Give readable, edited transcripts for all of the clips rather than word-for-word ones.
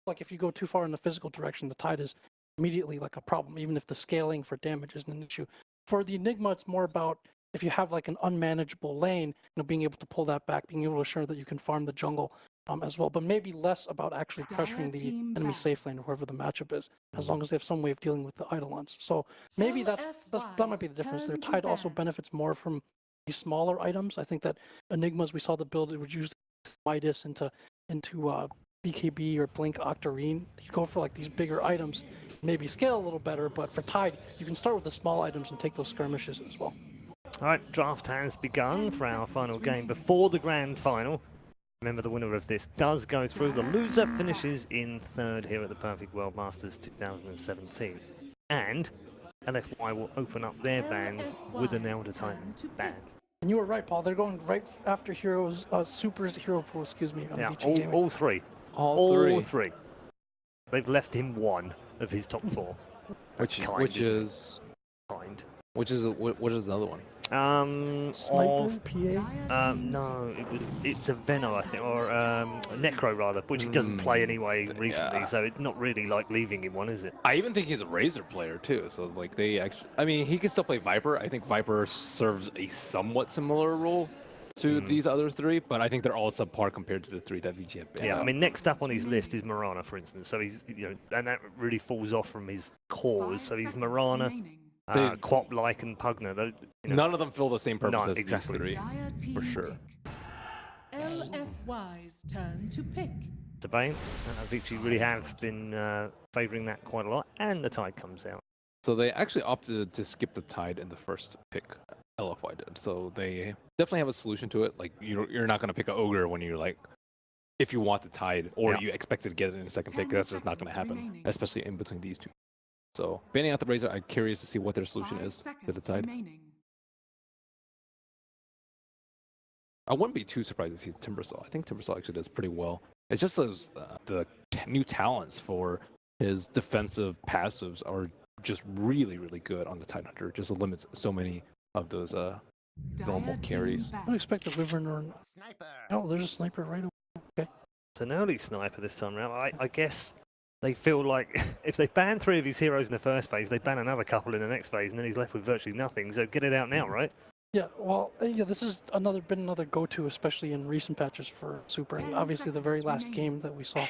like if you go too far in the physical direction, the tide is immediately like a problem, even if the scaling for damage isn't an issue. For the Enigma, it's more about if you have like an unmanageable lane, being able to pull that back, being able to ensure that you can farm the jungle as well, but maybe less about actually pressuring the enemy safe lane or whoever the matchup is, as long as they have some way of dealing with the Eidolons. So maybe that might be the difference. Their tide also benefits more from these smaller items. I think that Enigmas, we saw the build, it would use Midas into BKB or Blink Octarine. You go for like these bigger items, maybe scale a little better, but for Tide, you can start with the small items and take those skirmishes as well. All right, draft has begun for our final game before the grand final. Remember, the winner of this does go through. The loser finishes in third here at the Perfect World Masters 2017. And LFY will open up their bans with an Elder Titan ban. And you were right, Paul. They're going right after Heroes, Super's hero pool, excuse me. Yeah, all three. All three. They've left him one of his top four. Which is kind. What is the other one? Sniper, PA? No, it's a Venom, I think, or Necro rather, which he doesn't play anyway recently, so it's not really like leaving him one, is it? I even think he's a Razor player too, so like they actually, I mean, he can still play Viper. I think Viper serves a somewhat similar role to these other three, but I think they're all subpar compared to the three that VG have been. Yeah, I mean, next up on his list is Mirana, for instance, so he's, and that really falls off from his cores, so he's Mirana, Quap, Lycan, Pugna. None of them fill the same purpose as exactly. these three, for sure. LFY's turn to pick. The Bane, Vici really have been favouring that quite a lot, and the Tide comes out. So they actually opted to skip the Tide in the first pick. LFY did, so they definitely have a solution to it. Like you're not going to pick an Ogre when you're like, if you want the Tide or you expected to get it in the second pick. That's just not going to happen, especially in between these two. So banning out the Razor, I'm curious to see what their solution is to the Tide. I wouldn't be too surprised to see Timbersaw. I think Timbersaw actually does pretty well. It's just those the new talents for his defensive passives are just really, really good on the Tidehunter. Just limits so many of those normal carries. I don't expect a Wyvern or sniper. Oh, there's a sniper right away. Okay. It's an early sniper this time around. I guess they feel like if they ban three of his heroes in the first phase, they ban another couple in the next phase, and then he's left with virtually nothing. So get it out now, right? Yeah, well, this has been another go-to, especially in recent patches for Super, and obviously the very last game that we saw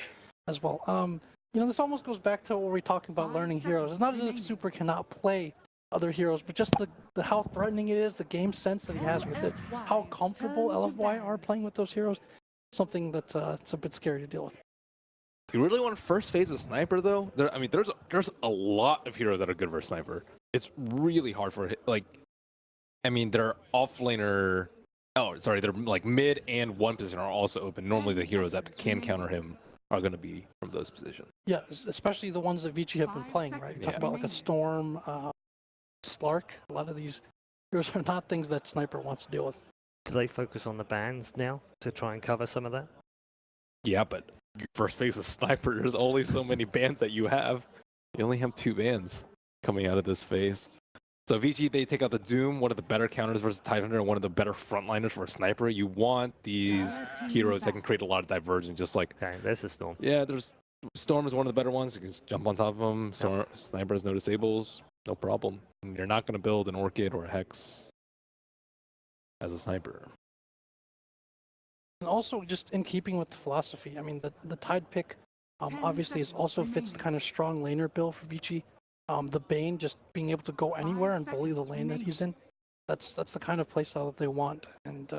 as well. This almost goes back to what we were talking about learning heroes. It's not as if Super cannot play other heroes, but just the how threatening it is, the game sense that he has with it, how comfortable LFY are playing with those heroes, something that it's a bit scary to deal with. Do you really want first phase a sniper though? There's a lot of heroes that are good for a sniper. It's really hard for their offlaner. Oh, sorry, they're like mid and one position are also open. Normally the heroes that can counter him are going to be from those positions. Yeah, especially the ones that Vici have been playing, right? Talk about like a Storm, Slark. A lot of these heroes are not things that Sniper wants to deal with. Do they focus on the bans now to try and cover some of that? Yeah, but your first phase of Sniper, there's only so many bans that you have. You only have 2 bans coming out of this phase. So VG, they take out the Doom, one of the better counters versus Tidehunter, and one of the better frontliners for a sniper. You want these heroes that can create a lot of diversion, just like... Okay, there's the Storm. Yeah, Storm is one of the better ones. You can just jump on top of them. Sniper has no disables, no problem. And you're not going to build an Orchid or a Hex as a sniper. And also, just in keeping with the philosophy, I mean, the Tide pick obviously also fits the kind of strong laner build for Vici. The Bane just being able to go anywhere and bully the lane that he's in, that's the kind of playstyle that they want. And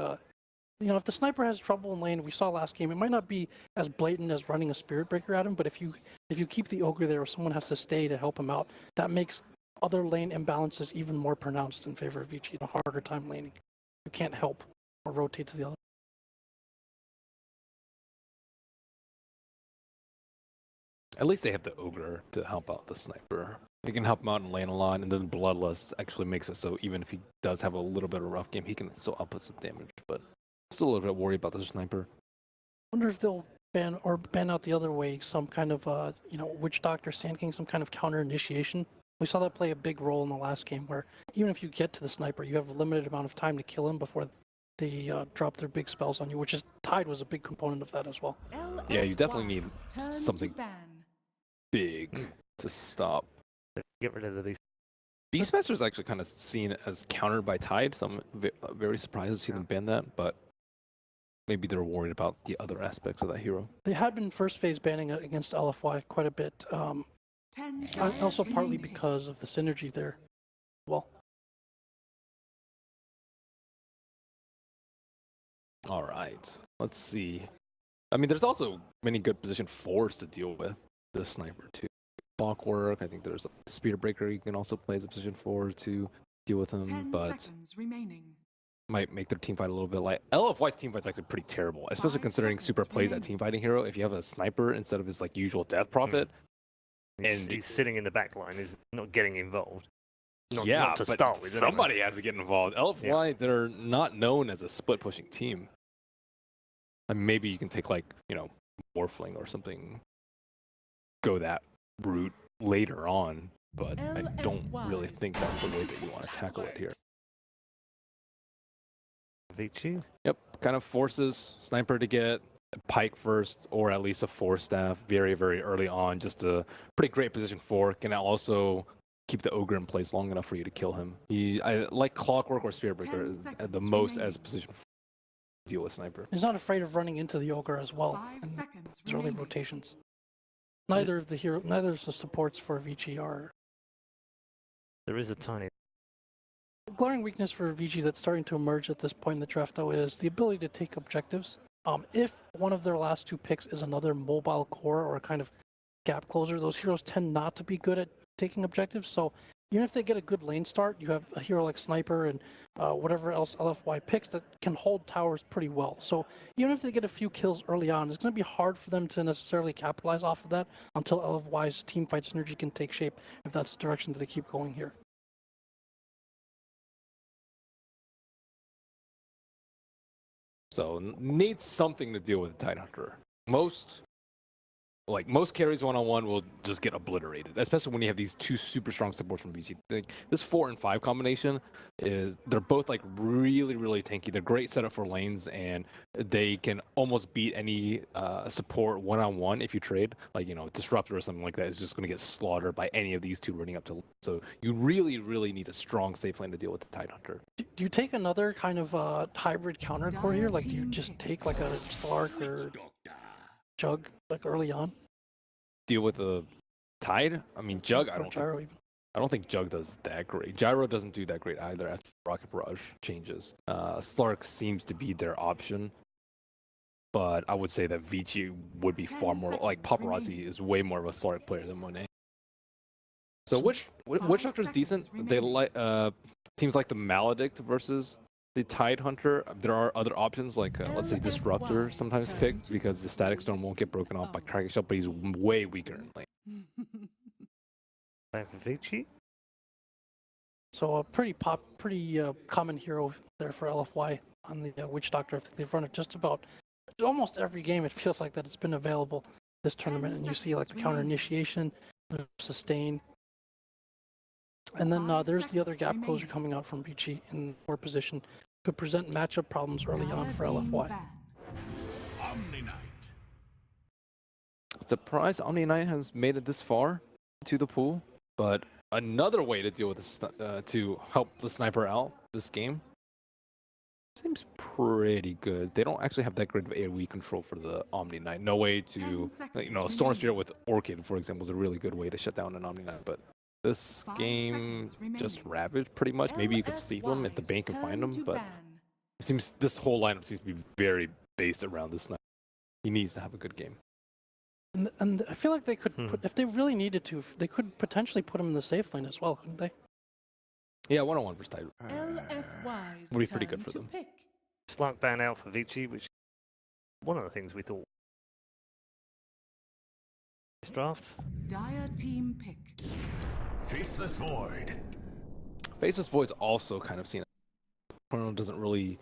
if the sniper has trouble in lane, we saw last game, it might not be as blatant as running a Spirit Breaker at him, but if you keep the Ogre there or someone has to stay to help him out, that makes other lane imbalances even more pronounced in favor of Vici, a harder time laning. You can't help or rotate to the other. At least they have the Ogre to help out the sniper. He can help him out in lane a lot, and then Bloodlust actually makes it so even if he does have a little bit of a rough game, he can still output some damage. But still a little bit worried about the sniper. I wonder if they'll ban out the other way, some kind of Witch Doctor, Sand King, some kind of counter initiation. We saw that play a big role in the last game, where even if you get to the sniper, you have a limited amount of time to kill him before they drop their big spells on you, which is Tide was a big component of that as well. Yeah, you definitely need Turn to something ban. big to stop. Get rid of the beast. Beastmaster is actually kind of seen as countered by Tide, so I'm very surprised to see them ban that, but maybe they're worried about the other aspects of that hero. They had been first phase banning it against LFY quite a bit, 10 seconds also partly remaining. because of the synergy there. Well, All right, let's see. I mean, there's also many good position 4s to deal with the sniper too. Clockwork, I think there's a Spear Breaker you can also play as a position 4 to deal with him, 10 but seconds remaining. might make their team fight a little bit light. LFY's team fight's actually pretty terrible, especially 5 considering Super seconds plays that remaining. team fighting hero. If you have a sniper instead of his like usual death prophet, And- He's sitting in the back line, he's not getting involved. Not, yeah, not to but start with. anyway. somebody has to get involved. LFY, they're not known as a split pushing team. I mean, maybe you can take like, Morphling or something, go that route later on, but I don't really LFYs. think that's the way that you want to tackle it here. Vici. Yep, kind of forces Sniper to get a Pike first, or at least a 4-staff very, very early on. Just a pretty great position 4. Can also keep the Ogre in place long enough for you to kill him. I like Clockwork or Spearbreaker 10 at the seconds most remaining. as a position 4 to deal with Sniper. he's not afraid of running into the Ogre as well 5 in seconds his early remaining. rotations. Neither of the supports for Vici are There is a tiny. glaring weakness for VG that's starting to emerge at this point in the draft, though, is the ability to take objectives. If one of their last 2 picks is another mobile core or a kind of gap closer, those heroes tend not to be good at taking objectives. So even if they get a good lane start, you have a hero like Sniper and whatever else LFY picks that can hold towers pretty well. So even if they get a few kills early on, it's going to be hard for them to necessarily capitalize off of that until LFY's teamfight synergy can take shape, if that's the direction that they keep going here. So needs something to deal with the Tidehunter. Most carries one-on-one will just get obliterated, especially when you have these 2 super strong supports from VG. Like, this 4 and 5 combination they're both like really, really tanky. They're great setup for lanes, and they can almost beat any support one-on-one if you trade. Like, Disruptor or something like that is just going to get slaughtered by any of these 2 running up to. So you really, really need a strong safe lane to deal with the Tidehunter. Do you take another kind of hybrid counter core here? Like, do you just take like a Slark or Jug like early on? Deal with the Tide? I mean, Jug, Or Gyro even? I don't think Jug does that great. Gyro doesn't do that great either after Rocket Barrage changes. Slark seems to be their option, but I would say that Vici would be 10 far more like seconds Paparazzi remaining. is way more of a Slark player than Monet. So Witch 5 Doctor's decent. seconds They remaining. like teams like the Maledict versus the Tidehunter. There are other options like let's say Disruptor LFY's sometimes turn picked to because the Static Storm won't get broken off by of. Cracking Shell, but he's way weaker in lane. Back for Vici. So a pretty common hero there for LFY on the Witch Doctor. They've run it just about almost every game. It feels like that it's been available this tournament, and you see like the seconds counter remaining. initiation, the sustain, and then 5 there's the other seconds gap closer remaining. coming out from Vici in more position. Could present matchup problems early on Dire for team LFY. ban. Omni Knight. Surprised Omni Knight has made it this far to the pool, but another way to deal with this to help the sniper out this game seems pretty good. They don't actually have that great of AoE control for the Omni Knight. No way 10 to, seconds a Storm Spirit remaining. with Orchid, for example, is a really good way to shut down an Omni Knight. But this 5 game seconds just remaining. ravaged pretty much. Maybe you could sleep him if the LFY's Bane can find turn him, to but ban. it seems this whole lineup seems to be very based around this sniper. He needs to have a good game. And I feel like they could, Hmm. put, if they really needed to, they could potentially put him in the safe lane as well, couldn't they? Yeah, 1-on-1 versus Tide. LFY's Would be pretty turn good for to them. pick. Slark ban out for Vici, which one of the things we thought this draft. Dire team pick. Faceless Void. Faceless Void's also kind of seen. Chrono doesn't really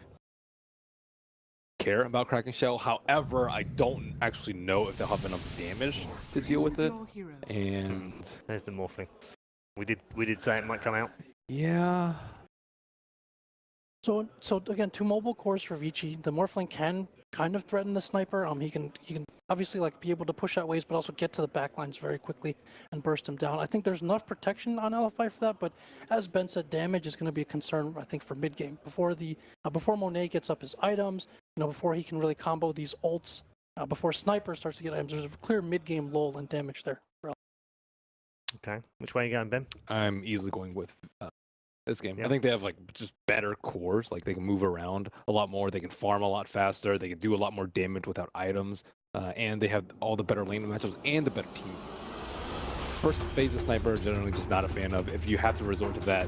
care about Kraken Shell. However, I don't actually know if they'll have enough damage to deal with Choose it. your hero. And There's the Morphling. We did say it might come out. yeah, So again, 2 mobile cores for Vici. The Morphling can kind of threaten the sniper. He can obviously like be able to push out waves, but also get to the back lines very quickly and burst him down. I think there's enough protection on LFI for that, but as Ben said, damage is going to be a concern, I think, for mid game before before Monet gets up his items. Before he can really combo these ults, before Sniper starts to get items. There's a clear mid game lull and damage there. Okay, which way are you going, Ben? I'm easily going with this game. Yeah. I think they have like just better cores. Like they can move around a lot more. They can farm a lot faster. They can do a lot more damage without items. And they have all the better lane matchups and the better team. First phase of Sniper, generally just not a fan of. If you have to resort to that,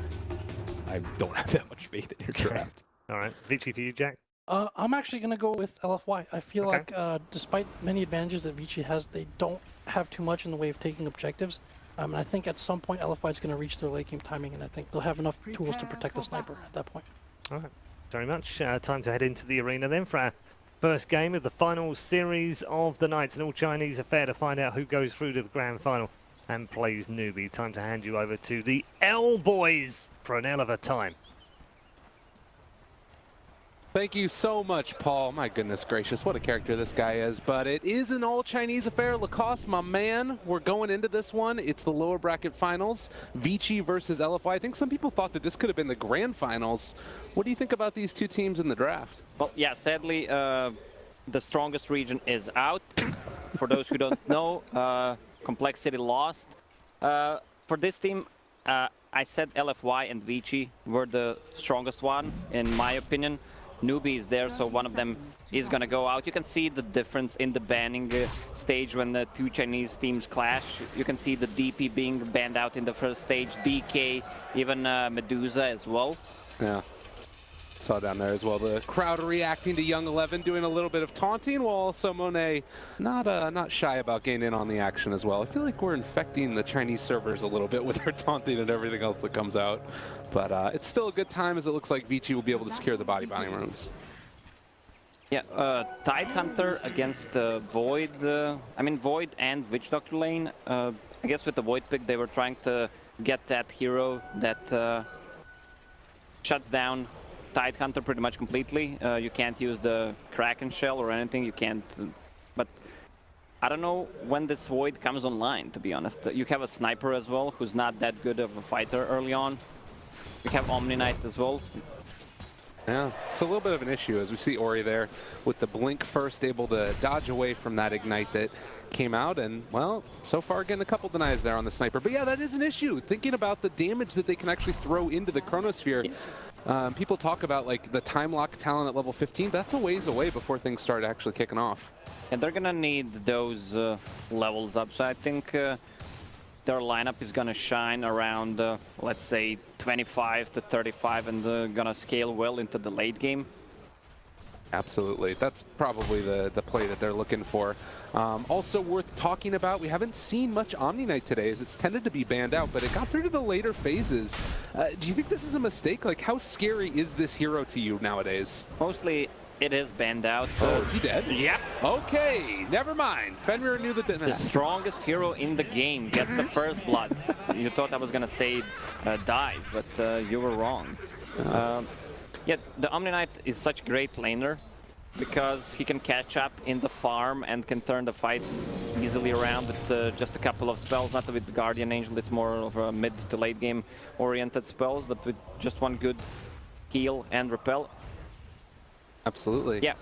I don't have that much faith in your draft. All right, Vici for you, Jack. I'm actually going to go with LFY. I feel Okay. like despite many advantages that Vici has, they don't have too much in the way of taking objectives. And I think at some point LFY is going to reach their late game timing, and I think they'll have enough tools to protect the sniper at that point. All right, very much. Time to head into the arena then for our first game of the final series of the night. An all-Chinese affair to find out who goes through to the grand final and plays newbie. Time to hand you over to the L boys for an hell of a time. Thank you so much, Paul. My goodness gracious, what a character this guy is. But it is an all-Chinese affair. Lacoste, my man, we're going into this one. It's the lower bracket finals. Vici versus LFY. I think some people thought that this could have been the grand finals. What do you think about these two teams in the draft? Well, yeah, sadly, the strongest region is out. For those who don't know, Complexity lost. For this team, I said LFY and Vici were the strongest one, in my opinion. Newbie is there, so one of them is going to go out. You can see the difference in the banning stage when the two Chinese teams clash. You can see the DP being banned out in the first stage, DK, even Medusa as well. Yeah. Saw down there as well. The crowd reacting to Young 11, doing a little bit of taunting, while also Monet not shy about getting in on the action as well. I feel like we're infecting the Chinese servers a little bit with our taunting and everything else that comes out. But it's still a good time, as it looks like Vici will be able to secure the body bounding rooms. Yeah, Tidehunter against Void. I mean, Void and Witch Doctor lane. I guess with the Void pick, they were trying to get that hero that shuts down Tidehunter pretty much completely. You can't use the Kraken Shell or anything. You can't. But I don't know when this Void comes online, to be honest. You have a Sniper as well, who's not that good of a fighter early on. We have Omni Knight as well. Yeah, it's a little bit of an issue as we see Ori there with the blink first, able to dodge away from that Ignite that came out, and well, so far getting a couple denies there on the Sniper. But yeah, that is an issue. Thinking about the damage that they can actually throw into the Chronosphere. People talk about like the time lock talent at level 15, but that's a ways away before things start actually kicking off. And they're gonna need those levels up, so I think their lineup is gonna shine around, let's say, 25 to 35, and gonna scale well into the late game. Absolutely. That's probably the play that they're looking for. Also worth talking about, we haven't seen much Omni Knight today, as it's tended to be banned out, but it got through to the later phases. Do you think this is a mistake? Like, how scary is this hero to you nowadays? Mostly it is banned out. Oh, is he dead? Yep. Okay, never mind. Fenrir knew the The strongest hero in the game gets the first blood. You thought I was gonna say dies, but you were wrong. Yeah, the Omni Knight is such a great laner because he can catch up in the farm and can turn the fight easily around with just a couple of spells. Not with the Guardian Angel, it's more of a mid to late game oriented spells, but with just one good heal and repel. Absolutely. Yeah,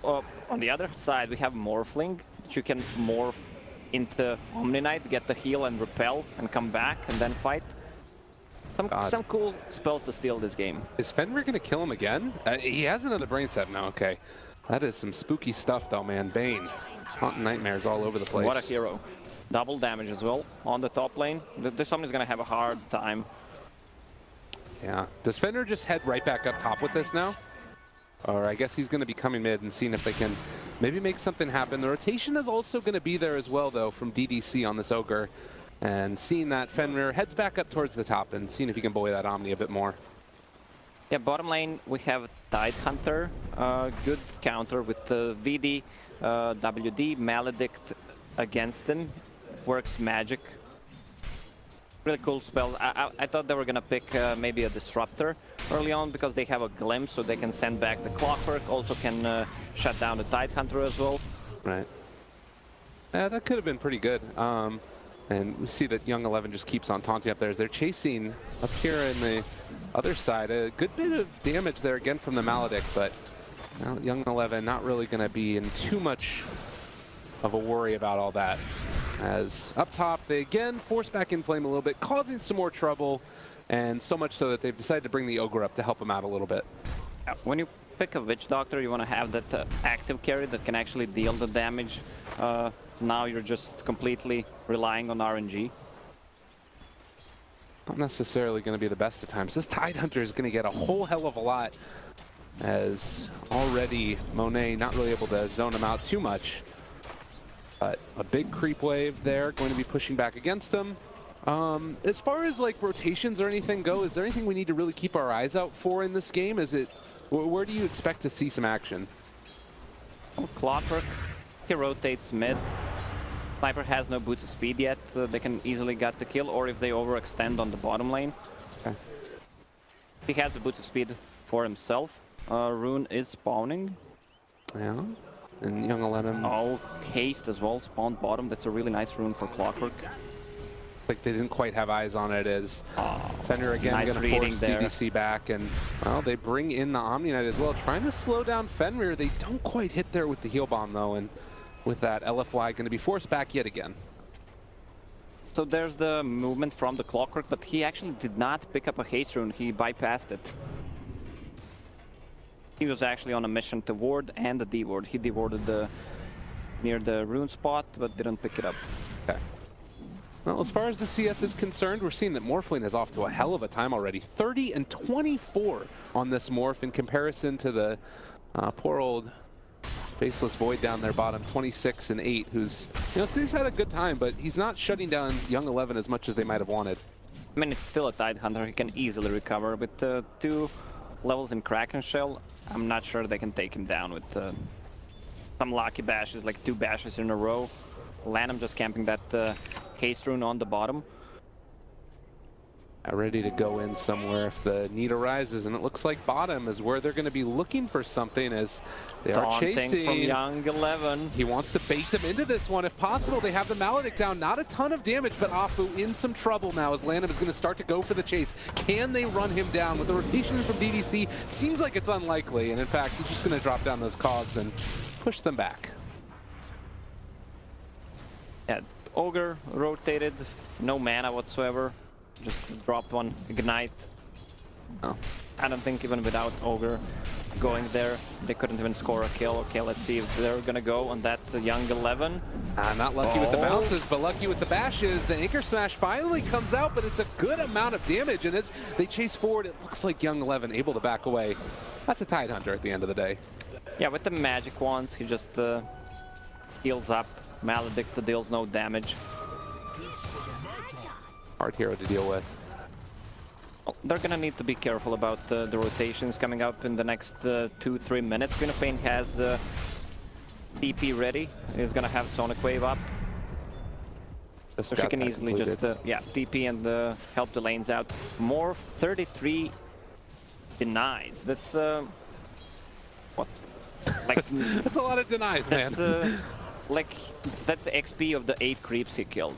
on the other side we have Morphling, that you can morph into Omni Knight, get the heal and repel, and come back and then fight. Some cool spells to steal this game. Is Fenrir going to kill him again? He has another brain set now, okay. That is some spooky stuff though, man. Bane, haunting nightmares all over the place. What a hero. Double damage as well on the top lane. This somebody's going to have a hard time. Yeah. Does Fenrir just head right back up top with this now? Or I guess he's going to be coming mid and seeing if they can maybe make something happen. The rotation is also going to be there as well, though, from DDC on this Ogre. And seeing that Fenrir heads back up towards the top and seeing if he can bully that Omni a bit more. Yeah, bottom lane we have Tidehunter. Good counter with the VD, WD, Maledict against them. Works magic really cool spells. I thought they were gonna pick maybe a Disruptor early on because they have a Glimpse, so they can send back the Clockwork. Also can shut down the Tidehunter as well. Right. Yeah, that could have been pretty good. And we see that Young 11 just keeps on taunting up there as they're chasing up here in the other side. A good bit of damage there again from the Maledict, but well, Young 11 not really going to be in too much of a worry about all that. As up top, they again force back in Flame a little bit, causing some more trouble, and so much so that they've decided to bring the Ogre up to help him out a little bit. When you pick a Witch Doctor, you want to have that active carry that can actually deal the damage. Now you're just completely relying on RNG. Not necessarily going to be the best of times. This Tidehunter is going to get a whole hell of a lot, as already Monet not really able to zone him out too much. But a big creep wave there, going to be pushing back against him. As far as like rotations or anything go, is there anything we need to really keep our eyes out for in this game? Is it, where do you expect to see some action? Well, Clockwork, he rotates mid. Sniper has no boots of speed yet. They can easily get the kill, or if they overextend on the bottom lane. Okay. He has a boots of speed for himself. Rune is spawning. Yeah, and Young 11. Oh, Haste as well, spawned bottom. That's a really nice rune for Clockwork. Like they didn't quite have eyes on it as Fenrir again nice going to reading force there. DDC back, and well, they bring in the Omni Knight as well, trying to slow down Fenrir. They don't quite hit there with the heal bomb though, and with that, LFY going to be forced back yet again. So there's the movement from the Clockwork, but he actually did not pick up a Haste rune. He bypassed it. He was actually on a mission to ward and the D-ward. He D-warded near the rune spot, but didn't pick it up. Okay. Well, as far as the CS is concerned, we're seeing that Morphling is off to a hell of a time already. 30 and 24 on this Morph in comparison to the poor old Faceless Void down there bottom, 26 and 8, who's, you know, so he's had a good time, but he's not shutting down Young 11 as much as they might have wanted. I mean, it's still a Tidehunter. He can easily recover. With 2 levels in Kraken Shell, I'm not sure they can take him down with some lucky bashes, like 2 bashes in a row. Lanham just camping that Haste rune on the bottom. Ready to go in somewhere if the need arises, and it looks like bottom is where they're going to be looking for something as they are Taunting chasing. from Young 11. He wants to bait them into this one if possible. They have the Maledict down, not a ton of damage, but Afu in some trouble now as Lanham is going to start to go for the chase. Can they run him down? With the rotation from DDC, it seems like it's unlikely, and in fact, he's just going to drop down those cogs and push them back. Yeah, Ogre rotated, no mana whatsoever. Just dropped one Ignite. Oh. I don't think even without Ogre going there, they couldn't even score a kill. Okay, let's see if they're gonna go on that Young 11. Not lucky with the Oh. bounces, but lucky with the bashes. The Anchor Smash finally comes out, but it's a good amount of damage, and as they chase forward, it looks like Young 11 able to back away. That's a Tidehunter at the end of the day. Yeah, with the magic wands, he just heals up. Maledict deals no damage. Hard hero to deal with. Well, they're gonna need to be careful about the rotations coming up in the next 2-3 minutes. Green of Pain has TP ready. He's gonna have Sonic Wave up. Just So she got can that easily just completed. yeah, TP and help the lanes out. Morph 33 denies. That's what? Like That's a lot of denies, man. that's like that's the XP of the 8 creeps he killed.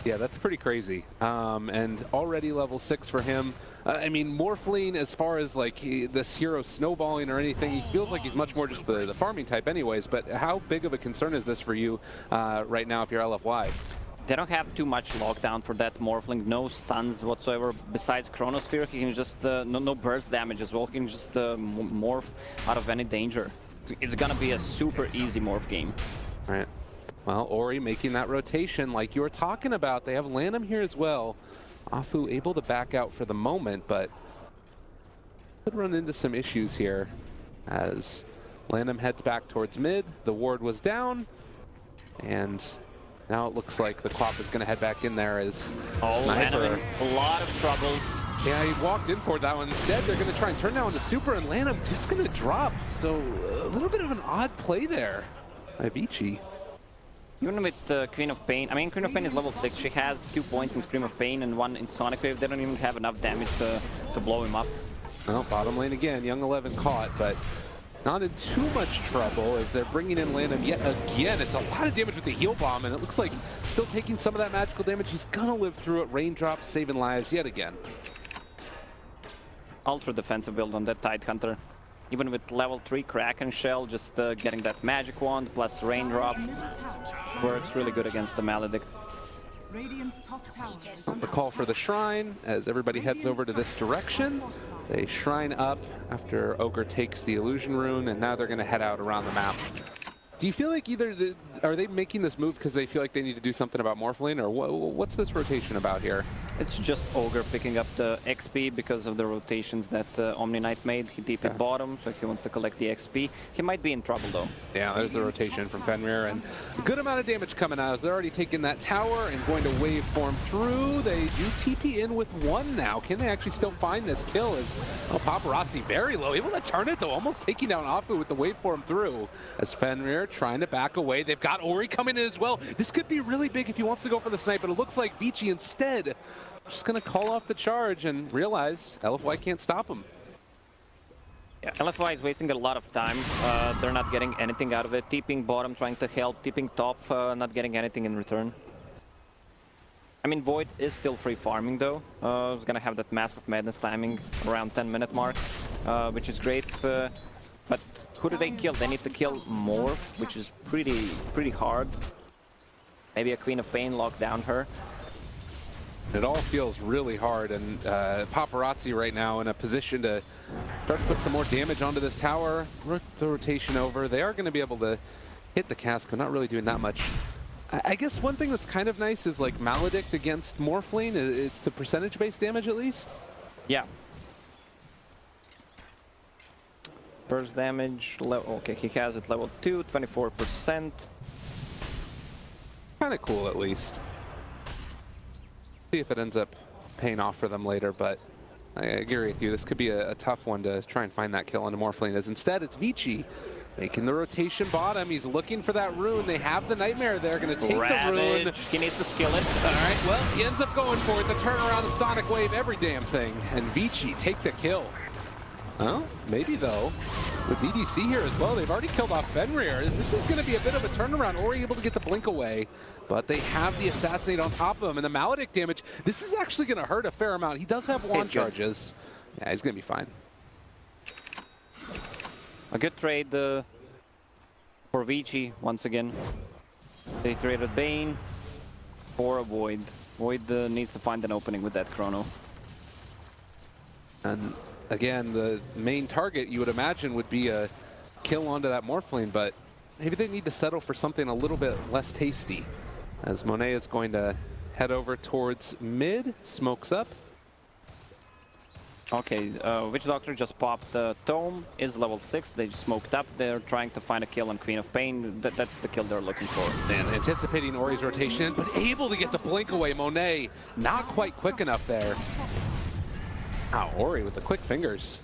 Yeah, that's pretty crazy. And already level 6 for him. I mean, Morphling, as far as like this hero snowballing or anything, he feels like he's much more just the farming type anyways. But how big of a concern is this for you right now if you're LFY? They don't have too much lockdown for that Morphling, no stuns whatsoever. Besides Chronosphere, he can just, no burst damage as well, he can just morph out of any danger. It's gonna be a super easy morph game. Right. Well, Ori making that rotation like you were talking about. They have Lanham here as well. Afu able to back out for the moment, but could run into some issues here as Lanham heads back towards mid. The ward was down, and now it looks like the Clop is going to head back in there as Sniper. Lanham in a lot of trouble. Yeah, he walked in for that one. Instead, they're going to try and turn down the Super, and Lanham just going to drop. So a little bit of an odd play there by Vici. Even with Queen of Pain, I mean, Queen of Pain is level 6. She has 2 points in Scream of Pain and 1 in Sonic Wave. They don't even have enough damage to blow him up. Well, bottom lane again, Young 11 caught, but not in too much trouble as they're bringing in Landham yet again. It's a lot of damage with the heal bomb, and it looks like still taking some of that magical damage. He's gonna live through it. Raindrops saving lives yet again. Ultra defensive build on that Tidehunter. Even with level 3 Kraken Shell, just getting that magic wand plus Raindrop Middle tower is works under really good attack. against the Maledict. Radiant's top tower is under The call for the attack. shrine as everybody heads over to this direction. They shrine up after Ogre takes the illusion rune, and now they're going to head out around the map. Do you feel like are they making this move because they feel like they need to do something about Morphling, or what's this rotation about here? It's just Ogre picking up the XP because of the rotations that Omni Knight made. He TP'd bottom, so he wants to collect the XP. He might be in trouble though. Yeah, there's the rotation from Fenrir, and a good amount of damage coming out as they're already taking that tower and going to waveform through. They do TP in with 1 now. Can they actually still find this kill? As Paparazzi very low, able to turn it though, almost taking down Afu with the waveform through. As Fenrir trying to back away. They've got Ori coming in as well. This could be really big if he wants to go for the snipe, but it looks like Vici instead just gonna call off the charge and realize LFY can't stop him. Yeah, LFY is wasting a lot of time. They're not getting anything out of it. TPing bottom, trying to help. TPing top, not getting anything in return. I mean, Void is still free farming though. He's gonna have that Mask of Madness timing around 10-minute mark, which is great. But who do they kill? They need to kill Morph, which is pretty hard. Maybe a Queen of Pain lock down her. It all feels really hard, and Paparazzi right now in a position to start to put some more damage onto this tower. The rotation over. They are going to be able to hit the cask, but not really doing that much. I guess one thing that's kind of nice is like Maledict against Morphling. It's the percentage-based damage at least. Yeah. Burst damage, okay, he has it level 2, 24%. Kind of cool at least. See if it ends up paying off for them later, but I agree with you. This could be a tough one to try and find that kill on Morphling, as instead it's Vici making the rotation bottom. He's looking for that rune. They have the Nightmare there, going to take the rune. He needs to skill it. All right, well, he ends up going for it. The turnaround, the Sonic Wave, every damn thing. And Vici take the kill. Well, maybe though, with DDC here as well, they've already killed off Fenrir. This is going to be a bit of a turnaround. Ori able to get the blink away, but they have the Assassinate on top of him. And the Maledict damage, this is actually going to hurt a fair amount. He does have wand charges. Yeah, he's going to be fine. A good trade for Vici once again. They traded Bane for a Void. Void needs to find an opening with that Chrono. And again, the main target you would imagine would be a kill onto that Morphling, but maybe they need to settle for something a little bit less tasty. As Monet is going to head over towards mid, smokes up. Okay, Witch Doctor just popped the Tome, is level 6, they just smoked up, they're trying to find a kill on Queen of Pain, that's the kill they're looking for. And anticipating Ori's rotation, but able to get the blink away. Monet not quite quick enough there. Wow, Ori with the quick fingers.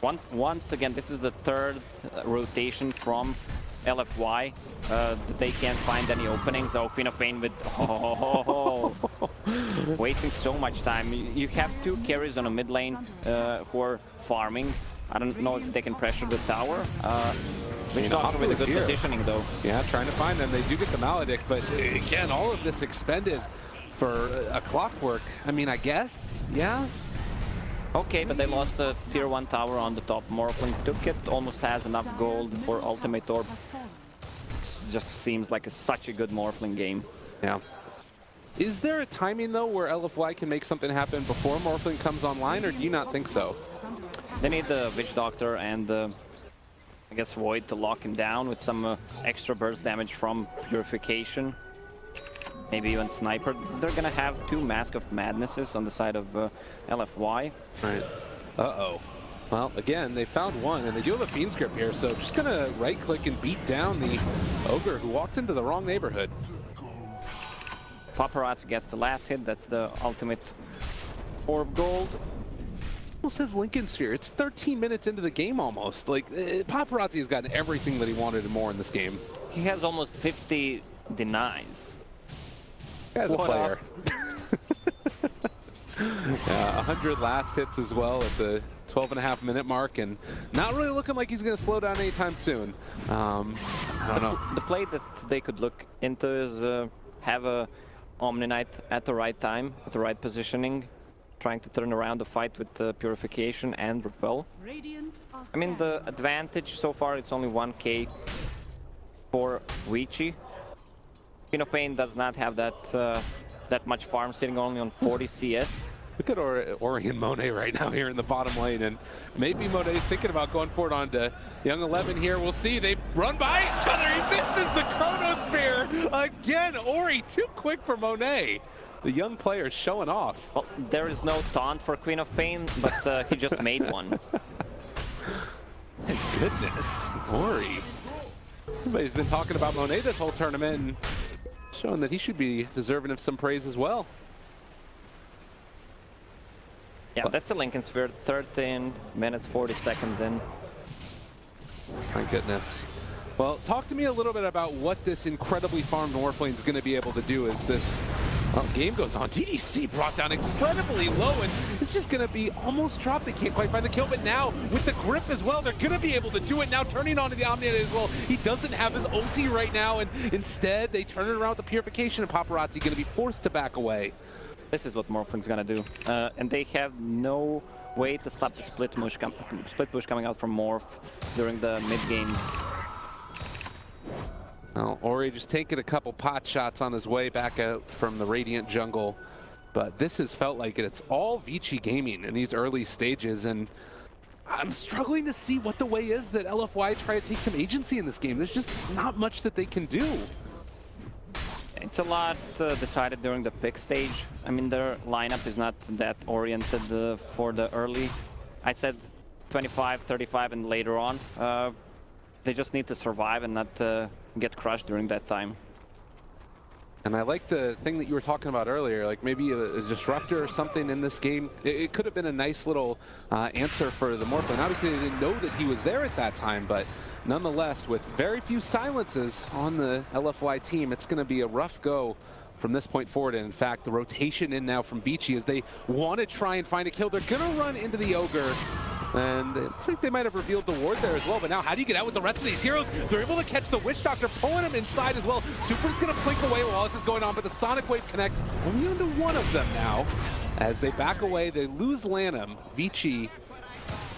Once again, this is the third rotation from LFY. They can't find any openings. Oh, Queen of Pain with wasting so much time. You have 2 carries on a mid lane who are farming. I don't know if they can pressure the tower. Witch Doctor with a good positioning though. Yeah, trying to find them. They do get the Maledict, but again, all of this expended for a clockwork. I mean, I guess, yeah. Okay, but they lost the tier 1 tower on the top. Morphling took it, almost has enough gold for Ultimate Orb. It just seems like such a good Morphling game. Yeah. Is there a timing though where LFY can make something happen before Morphling comes online, or do you not think so? They need the Witch Doctor and I guess Void to lock him down with some extra burst damage from Purification. Maybe even Sniper. They're gonna have 2 Mask of Madnesses on the side of LFY. Right. Uh-oh. Well, again, they found one, and they do have a Fiend's Grip here, so just gonna right-click and beat down the Ogre who walked into the wrong neighborhood. Paparazzi gets the last hit. That's the ultimate Orb Gold. Almost says Lincoln Sphere. It's 13 minutes into the game almost. Like, Paparazzi has gotten everything that he wanted and more in this game. He has almost 50 denies. Guy's a What player. Yeah, 100 last hits as well at the 12.5 minute mark, and not really looking like he's going to slow down anytime soon. I don't know. The play that they could look into is have a Omni Knight at the right time, at the right positioning, trying to turn around the fight with Purification and Repel. Radiant are I mean, the scanning. advantage so far, it's only 1k for Vici. Queen of Pain does not have that much farm, sitting only on 40 CS. Look at Ori and Monet right now here in the bottom lane, and maybe Monet's thinking about going for it onto Young 11 here. We'll see. They run by each other. He misses the Chronosphere again. Ori too quick for Monet. The young player showing off. Well, there is no taunt for Queen of Pain, but he just made one. My goodness, Ori. Everybody's been talking about Monet this whole tournament, and showing that he should be deserving of some praise as well. Yeah, that's a Lincoln Sphere, 13 minutes, 40 seconds in. My goodness. Well, talk to me a little bit about what this incredibly farmed Morphlane is going to be able to do as this game goes on. TDC brought down incredibly low, and it's just going to be almost dropped. They can't quite find the kill, but now with the grip as well, they're going to be able to do it. Now turning on to the Omni as well. He doesn't have his ulti right now, and instead they turn it around with the Purification, and Paparazzi going to be forced to back away. This is what Morphling's gonna do. And they have no way to stop the split push coming out from Morph during the mid-game. Well, Ori just taking a couple pot shots on his way back out from the Radiant jungle. But this has felt like it's all Vici Gaming in these early stages, and I'm struggling to see what the way is that LFY try to take some agency in this game. There's just not much that they can do. It's a lot decided during the pick stage. I mean, their lineup is not that oriented for the early. I said 25, 35, and later on. They just need to survive and not get crushed during that time. And I like the thing that you were talking about earlier, like maybe a disruptor or something in this game. It could have been a nice little answer for the Morphlane. Obviously, they didn't know that he was there at that time, but nonetheless, with very few silences on the LFY team, it's going to be a rough go from this point forward. And in fact, the rotation in now from Vici as they want to try and find a kill. They're going to run into the Ogre. And it looks like they might have revealed the ward there as well. But now, how do you get out with the rest of these heroes? They're able to catch the Witch Doctor, pulling him inside as well. Super's going to blink away while this is going on, but the Sonic Wave connects only onto one of them now. As they back away, they lose Lanham. Vici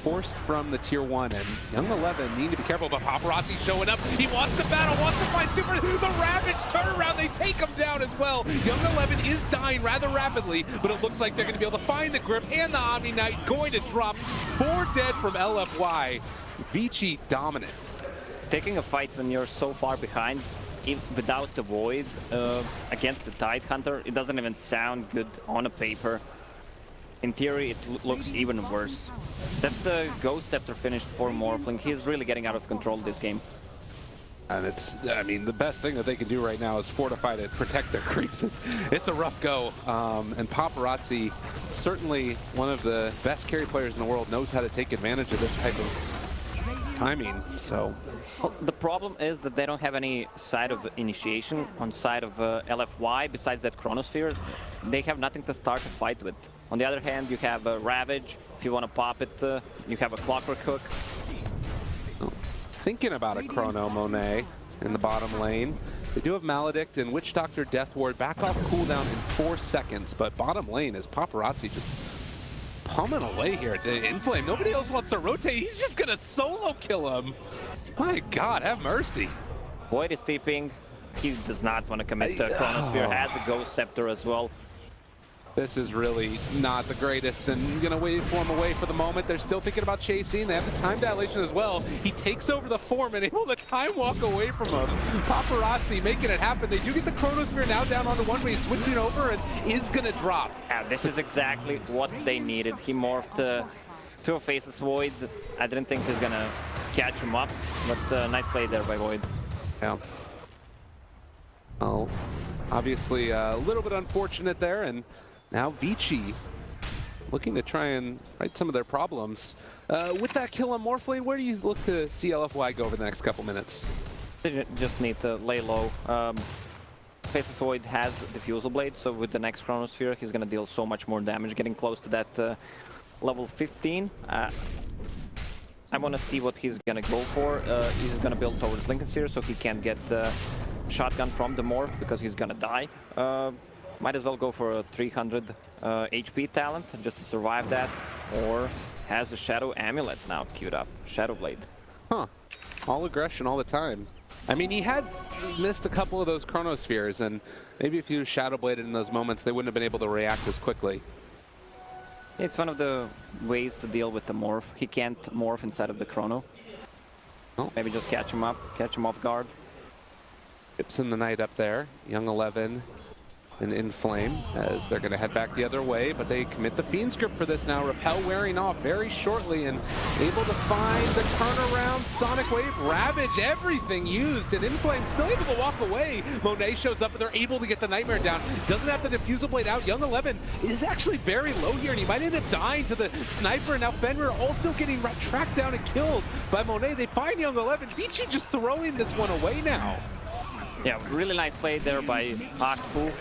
forced from the tier 1, and Young 11 need to be careful, but Paparazzi showing up. He wants to battle, wants to find Super. The Ravage turnaround, they take him down as well. Young 11 is dying rather rapidly, but it looks like they're going to be able to find the grip, and the Omni Knight going to drop 4 dead from LFY. Vici dominant. Taking a fight when you're so far behind, without the Void, against the Tidehunter, it doesn't even sound good on a paper. In theory, it looks even worse. That's a Ghost Scepter finished for Morphling. He's really getting out of control this game. And it's, I mean, the best thing that they can do right now is fortify to protect their creeps. It's a rough go. And Paparazzi, certainly one of the best carry players in the world, knows how to take advantage of this type of timing. So Well, the problem is that they don't have any side of initiation on side of LFY besides that Chronosphere. They have nothing to start a fight with. On the other hand, you have a Ravage. If you want to pop it, you have a Clockwork Hook. thinking about a Chrono Monet in the bottom lane. They do have Maledict and Witch Doctor Death Ward back off cooldown in 4 seconds, but bottom lane is Paparazzi just pumming away here at the Inflame. Nobody else wants to rotate. He's just gonna solo kill him. My God, have mercy. Void is TPing. He does not want to commit to Chronosphere. Has a Ghost Scepter as well. This is really not the greatest, and gonna wait for him away for the moment. They're still thinking about chasing. They have the time dilation as well. He takes over the form and able to time walk away from him. Paparazzi making it happen. They do get the Chronosphere now down onto one way. He's switching over and is gonna drop. Yeah, this is exactly what they needed. He morphed to a Faceless Void. I didn't think he's gonna catch him up, but nice play there by Void. Yeah. Oh, obviously a little bit unfortunate there, and now Vici looking to try and right some of their problems. With that kill on Morphlane, where do you look to see LFY go over the next couple minutes? They just need to lay low. Faceless Void has Diffusal Blade, so with the next Chronosphere, he's gonna deal so much more damage, getting close to that level 15. I want to see what he's gonna go for. He's gonna build towards Lincoln Sphere, so he can't get the shotgun from the Morph because he's gonna die. Might as well go for a 300 HP talent just to survive that, or has a Shadow Amulet now queued up. Shadow Blade. Huh. All aggression all the time. I mean, he has missed a couple of those Chronospheres, and maybe if he was Shadow Bladed in those moments, they wouldn't have been able to react as quickly. It's one of the ways to deal with the Morph. He can't Morph inside of the Chrono. Oh. Maybe just catch him up, catch him off guard. Ips in the night up there. Young 11 and Inflame as they're going to head back the other way, but they commit the Fiend Script for this now. Repel wearing off very shortly and able to find the turnaround. Sonic Wave, Ravage, everything used, and Inflame still able to walk away. Monet shows up, but they're able to get the Nightmare down. Doesn't have the Diffusal Blade out. Young 11 is actually very low here, and he might end up dying to the Sniper. Now Fenrir also getting tracked down and killed by Monet. They find Young 11. Vici just throwing this one away now. Yeah, really nice play there by Akfu.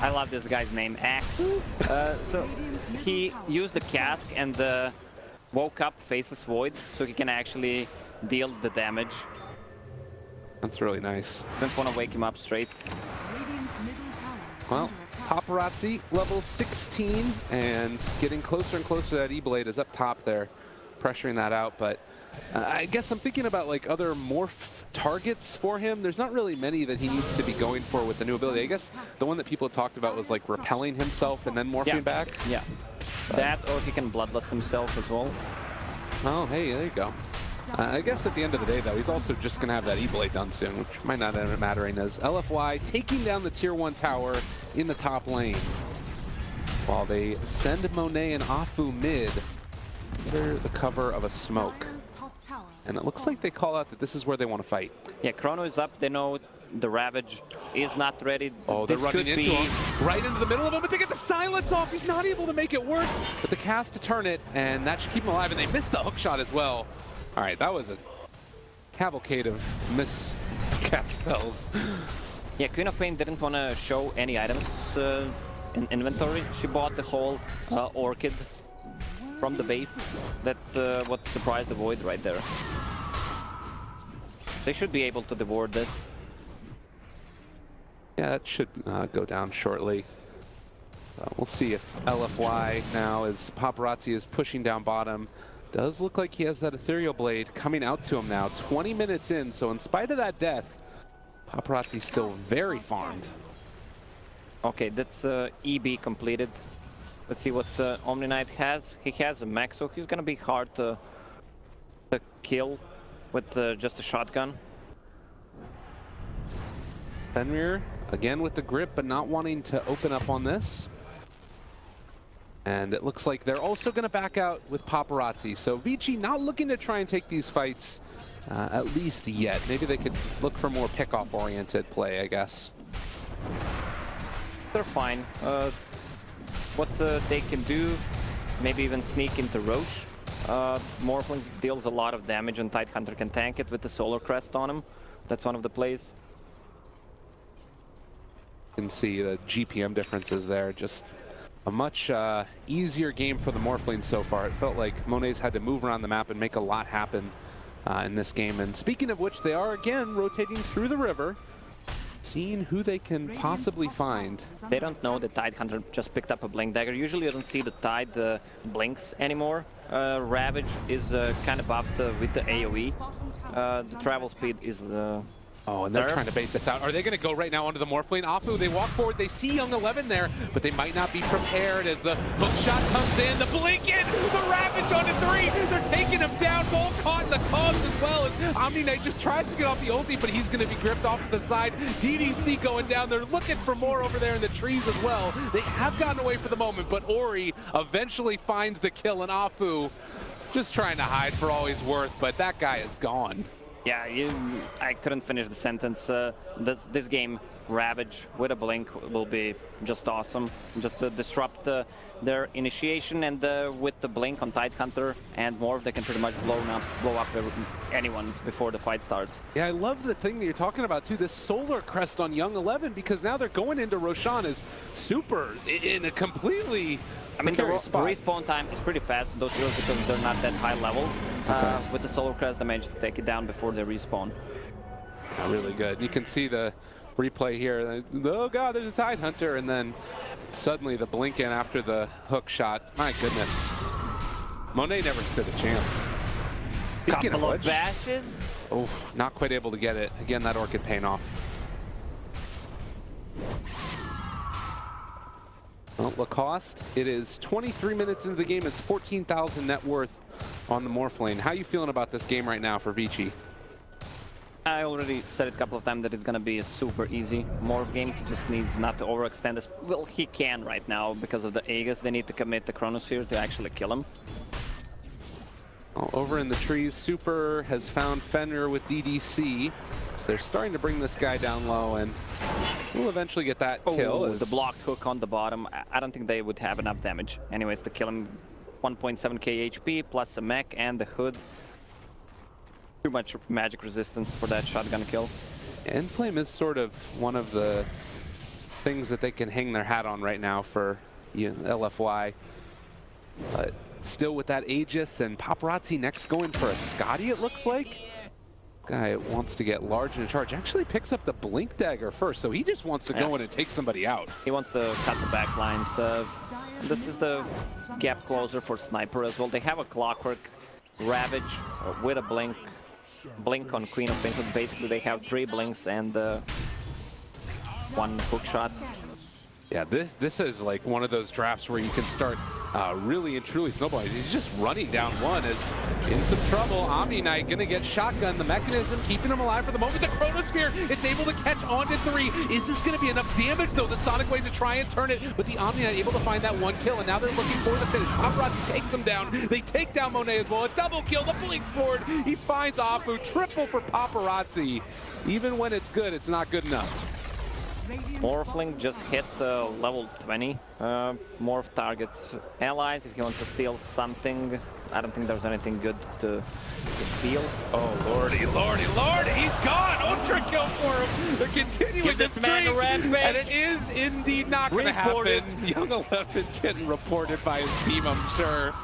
I love this guy's name, Akfu. So he used the cask and woke up Faceless Void, so he can actually deal the damage. That's really nice. Don't want to wake him up straight. Radiant's middle tower is Well, under attack. Paparazzi, level 16, and getting closer and closer to that E-Blade is up top there, pressuring that out, but I guess I'm thinking about like other morph targets for him. There's not really many that he needs to be going for with the new ability. I guess the one that people talked about was like repelling himself and then morphing back. Yeah. That, or he can Bloodlust himself as well. Oh, hey, there you go. I guess at the end of the day, though, he's also just going to have that E-Blade done soon, which might not end up mattering, as LFY taking down the Tier 1 tower in the top lane. While they send Monet and Afu mid under the cover of a smoke. Dire's top tower And it has looks like they call out that this is where they want to fight. Yeah, Chrono is up. They know the Ravage is not ready. Oh, This they're running could into be him, right into the middle of him, but they get the silence off. He's not able to make it work, but the cast to turn it, and that should keep him alive, and they missed the hook shot as well. All right, that was a cavalcade of miscast spells. Yeah, Queen of Pain didn't want to show any items in inventory. She bought the whole Orchid from the base. That's what surprised the Void right there. They should be able to devour this. Yeah, that should go down shortly. We'll see if LFY now, as Paparazzi is pushing down bottom, does look like he has that Ethereal Blade coming out to him now. 20 minutes in, so in spite of that death, Paparazzi's still very farmed. Okay, that's EB completed. Let's see what Omni Knight has. He has a mech, so he's gonna be hard to kill with just a shotgun. Fenrir, again with the grip, but not wanting to open up on this. And it looks like they're also going to back out with Paparazzi. So Vici not looking to try and take these fights, at least yet. Maybe they could look for more pick-off-oriented play, I guess. They're fine. What they can do, maybe even sneak into Roche. Morphling deals a lot of damage, and Tidehunter can tank it with the Solar Crest on him. That's one of the plays. You can see the GPM differences there. Just a much easier game for the Morphlings so far. It felt like Monet's had to move around the map and make a lot happen in this game. And speaking of which, they are again rotating through the river, seeing who they can possibly find. They don't know that Tidehunter just picked up a Blink Dagger. Usually you don't see the Tide blinks anymore. Ravage is kind of buffed with the AoE. The travel speed is Oh, and they're Nerf. trying to bait this out. Are they going to go right now onto the Morphling? Afu, they walk forward. They see Young 11 there, but they might not be prepared as the hook shot comes in. The blink in, the Ravage onto 3. They're taking him down. Bolt caught in the cogs as well. As Omni Knight just tries to get off the ulti, but he's going to be gripped off to the side. DDC going down. They're looking for more over there in the trees as well. They have gotten away for the moment, but Ori eventually finds the kill, and Afu just trying to hide for all he's worth, but that guy is gone. Yeah, I couldn't finish the sentence. This game Ravage with a blink will be just awesome. Just to disrupt their initiation, and with the blink on Tidehunter and Morph, they can pretty much blow up anyone before the fight starts. Yeah, I love the thing that you're talking about too, this solar crest on Young 11, because now they're going into Roshan as super in a completely I mean, the precarious spot. respawn time is pretty fast, those heroes, because they're not that high levels. With the Solar Crest, they managed to take it down before they respawn. Yeah, really good. You can see the replay here. Oh god, there's a Tidehunter, and then suddenly the blink in after the hook shot. My goodness. Monet never stood a chance. Speaking Couple of which, bashes. oh, not quite able to get it. Again, that Orchid paying off. Well, Lacoste, it is 23 minutes into the game. It's 14,000 net worth on the Morph lane. How are you feeling about this game right now for Vici? I already said it a couple of times that it's gonna be a super easy Morph game. He just needs not to overextend this. Well, he can right now because of the Aegis. They need to commit the Chronosphere to actually kill him. Well, over in the trees, Super has found Fenrir with DDC. So they're starting to bring this guy down low, and we'll eventually get that kill. Oh, the blocked hook on the bottom. I don't think they would have enough damage. Anyways, to kill him, 1.7k HP plus a mech and the hood. Too much magic resistance for that shotgun kill. Enflame is sort of one of the things that they can hang their hat on right now for LFY. But still with that Aegis, and Paparazzi next going for a Scotty, it looks like. Guy wants to get large and in charge. Actually picks up the Blink Dagger first, so he just wants to go in and take somebody out. He wants to cut the back lines. This is the gap closer for Sniper as well. They have a Clockwork, Ravage with a blink on Queen of Pain. So basically they have 3 blinks and 1 hook shot. Yeah, this is like one of those drafts where you can start really and truly snowballing. He's just running down one, is in some trouble. Omni Knight gonna get shotgun. The mechanism keeping him alive for the moment. The Chronosphere, it's able to catch on to 3. Is this gonna be enough damage though? The Sonic Wave to try and turn it, but the Omni Knight able to find that 1 kill, and now they're looking for the finish. Paparazzi takes him down. They take down Monet as well. A double kill, the blink forward. He finds Apu. Triple for Paparazzi. Even when it's good, it's not good enough. Morphling just hit level 20. Morph targets allies if he wants to steal something. I don't think there's anything good to steal. Oh, lordy, he's gone! Ultra kill for him! They're continuing Give the this man streak, a rampage. and it is indeed not going to happen. Young 11 getting reported by his team, I'm sure.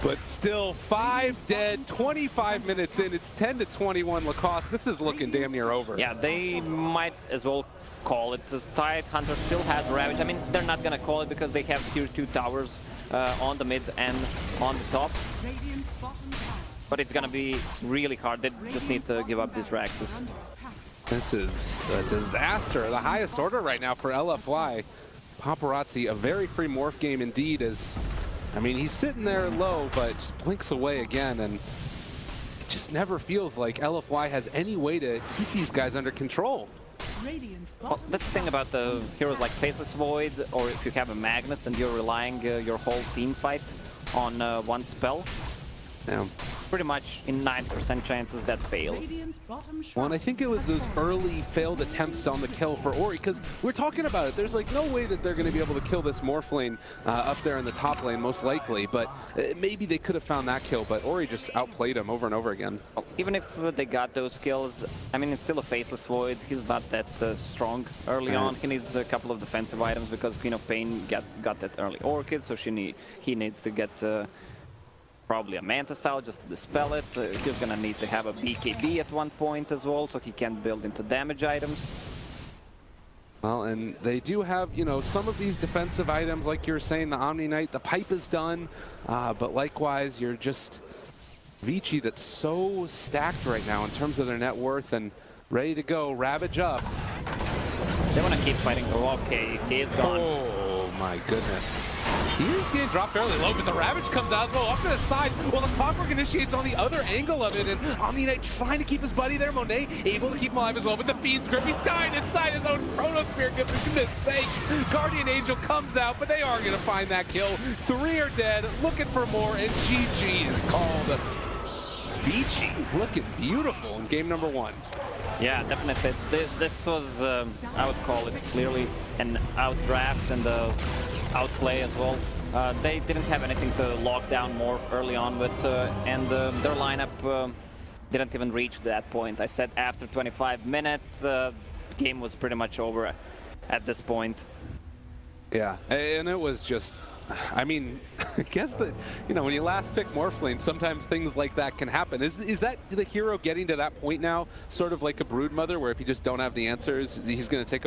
But still, 5 dead, 25 minutes in. It's 10-21 Lacoste. This is looking damn near over. Yeah, they might as well call it. The Tidehunter still has Ravage. I mean, they're not gonna call it because they have tier 2 towers on the mid and on the top. Radiant's bottom tower But it's gonna be really hard. They just need to give up these Raxes. This is a disaster. The highest order right now for LFY. Paparazzi, a very free Morph game indeed. Is, I mean, he's sitting there low, but just blinks away again, and it just never feels like LFY has any way to keep these guys under control. Radiant's Well, bottom that's the thing about the heroes like Faceless Void, or if you have a Magnus and you're relying your whole team fight on 1 spell, Yeah. pretty much in 9% chances that fails. Radiant's bottom Well, and I think it was those early failed attempts on the kill for Ori, because we're talking about it. There's like no way that they're going to be able to kill this Morph lane up there in the top lane, most likely. But maybe they could have found that kill, but Ori just outplayed him over and over again. Even if they got those kills, I mean, it's still a Faceless Void. He's not that strong early on. He needs a couple of defensive items because Queen of Pain got that early Orchid, so he needs to get probably a Manta Style just to dispel it. He's gonna need to have a BKB at one point as well, so he can build into damage items. Well, and they do have, you know, some of these defensive items, like you were saying, the Omni Knight, the pipe is done, but likewise, you're just Vici that's so stacked right now in terms of their net worth and ready to go, Ravage up. They want to keep fighting. Oh, okay, he is gone. Oh my goodness. He is getting dropped fairly low, but the Ravage comes out as well, up to the side, while the Clockwork initiates on the other angle of it, and Omni Knight trying to keep his buddy there. Monet able to keep him alive as well, but the Fiend's grip, he's dying inside his own Chronosphere, goodness sakes. Guardian Angel comes out, but they are going to find that kill. 3 are dead, looking for more, and GG is called. Vici looking beautiful in game number 1. Yeah, definitely. This was, I would call it clearly an outdraft and outplay as well. They didn't have anything to lock down more early on with, and their lineup didn't even reach that point. I said after 25 minutes, the game was pretty much over at this point. Yeah, and it was just, I mean, I guess that, you know, when you last pick Morphling, sometimes things like that can happen. Is that the hero getting to that point now, sort of like a Broodmother, where if you just don't have the answers, he's going to take